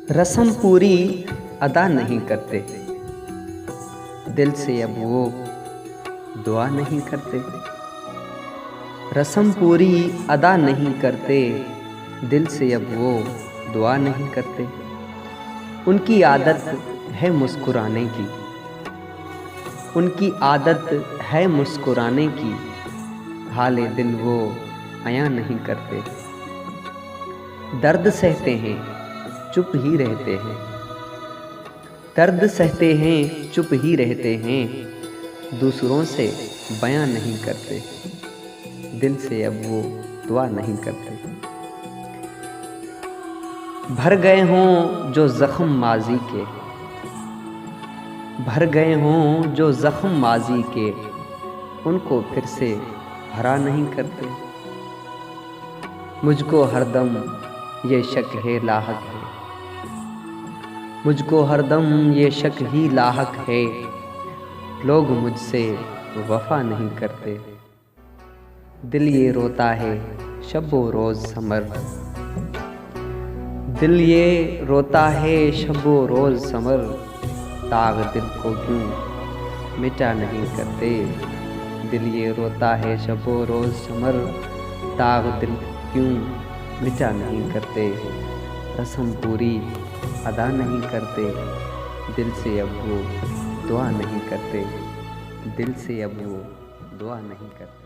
रस्म पूरी अदा नहीं करते, दिल से अब वो दुआ नहीं करते। रस्म पूरी अदा नहीं करते, दिल से अब वो दुआ नहीं करते। उनकी आदत है मुस्कुराने की, उनकी आदत है मुस्कुराने की, हाले दिल वो अया नहीं करते। दर्द सहते हैं चुप ही रहते हैं, दर्द सहते हैं चुप ही रहते हैं, दूसरों से बयां नहीं करते। दिल से अब वो दुआ नहीं करते। भर गए हों जो ज़ख्म माजी के, भर गए हों जो ज़ख्म माजी के, उनको फिर से भरा नहीं करते। मुझको हरदम ये शक है लाहक है, मुझको हरदम ये शक ही लाहक है, लोग मुझसे वफ़ा नहीं करते। दिल ये रोता है शब व रोज़ समर, दिल ये रोता है शब व रोज़ समर, दाग दिल को क्यों मिटा नहीं करते। दिल ये रोता है शब व रोज़ समर, दाग दिल क्यों मिटा नहीं करते। रस्म पूरी अदा नहीं करते, दिल से अब वो दुआ नहीं करते। दिल से अब वो दुआ नहीं करते।